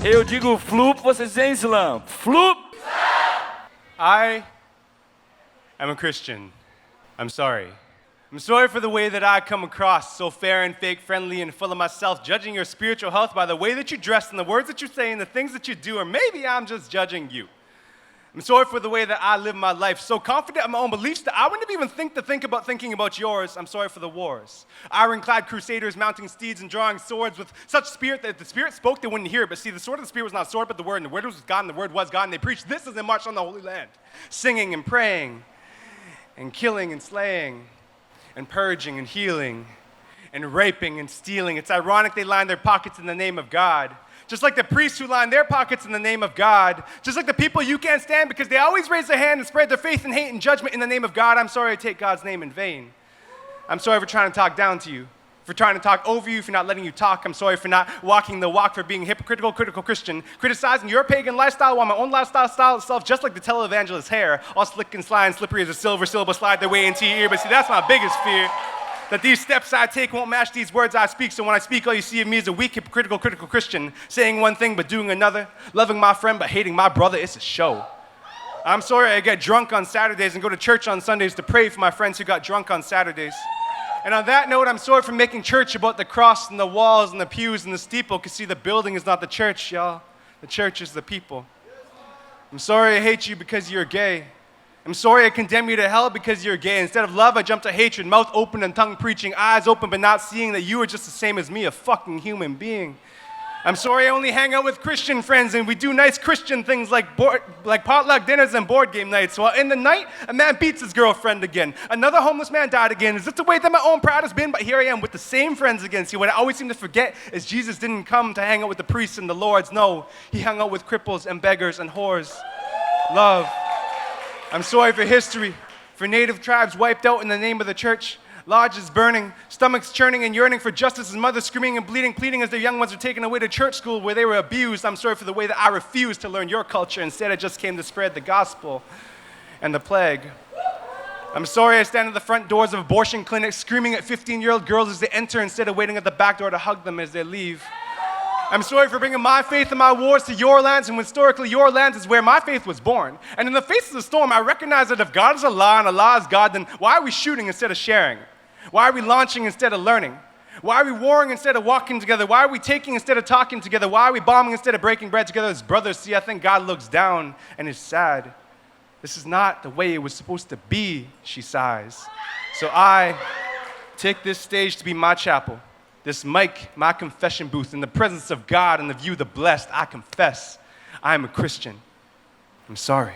Eu digo FLUPP, vocês dizem slam. FLUPP! I am a Christian. I'm sorry. I'm sorry for the way that I come across, so fair and fake, friendly and full of myself, judging your spiritual health by the way that you dress and the words that you say and the things that you do, or maybe I'm just judging you. I'm sorry for the way that I live my life, so confident in my own beliefs that I wouldn't even think about thinking about yours. I'm sorry for the wars. Ironclad crusaders mounting steeds and drawing swords with such spirit that if the spirit spoke, they wouldn't hear it. But see, the sword of the spirit was not a sword, but the word, and the word was God, and the word was God, and they preached this as they marched on the Holy Land, singing and praying, and killing and slaying, and purging and healing, and raping and stealing. It's ironic they line their pockets in the name of God. Just like the priests who line their pockets in the name of God. Just like the people you can't stand because they always raise their hand and spread their faith and hate and judgment in the name of God. I'm sorry I take God's name in vain. I'm sorry for trying to talk down to you, for trying to talk over you, for not letting you talk. I'm sorry for not walking the walk, for being a hypocritical, critical Christian, criticizing your pagan lifestyle while my own lifestyle itself, just like the televangelist's hair, all slick and sly and slippery as a silver syllable slide their way into your ear. But see, that's my biggest fear. That these steps I take won't match these words I speak, so when I speak, all you see of me is a weak, hypocritical, critical Christian, saying one thing but doing another, loving my friend but hating my brother. It's a show. I'm sorry I get drunk on Saturdays and go to church on Sundays to pray for my friends who got drunk on Saturdays. And on that note, I'm sorry for making church about the cross and the walls and the pews and the steeple, because see, the building is not the church, y'all. The church is the people. I'm sorry I hate you because you're gay. I'm sorry I condemn you to hell because you're gay. Instead of love, I jump to hatred, mouth open and tongue preaching, eyes open but not seeing that you are just the same as me, a fucking human being. I'm sorry I only hang out with Christian friends and we do nice Christian things like potluck dinners and board game nights. While in the night, a man beats his girlfriend again. Another homeless man died again. Is this the way that my own pride has been? But here I am with the same friends again. See, what I always seem to forget is Jesus didn't come to hang out with the priests and the lords. No, he hung out with cripples and beggars and whores. Love. I'm sorry for history, for native tribes wiped out in the name of the church, lodges burning, stomachs churning and yearning for justice, and mothers screaming and bleeding, pleading as their young ones were taken away to church school where they were abused. I'm sorry for the way that I refused to learn your culture. Instead, I just came to spread the gospel and the plague. I'm sorry I stand at the front doors of abortion clinics screaming at 15-year-old girls as they enter instead of waiting at the back door to hug them as they leave. I'm sorry for bringing my faith and my wars to your lands, and historically your lands is where my faith was born. And in the face of the storm, I recognize that if God is Allah and Allah is God, then why are we shooting instead of sharing? Why are we launching instead of learning? Why are we warring instead of walking together? Why are we taking instead of talking together? Why are we bombing instead of breaking bread together as brothers? See, I think God looks down and is sad. This is not the way it was supposed to be, she sighs. So I take this stage to be my chapel. This mic, my confession booth, in the presence of God and the view of the blessed, I confess I am a Christian. I'm sorry.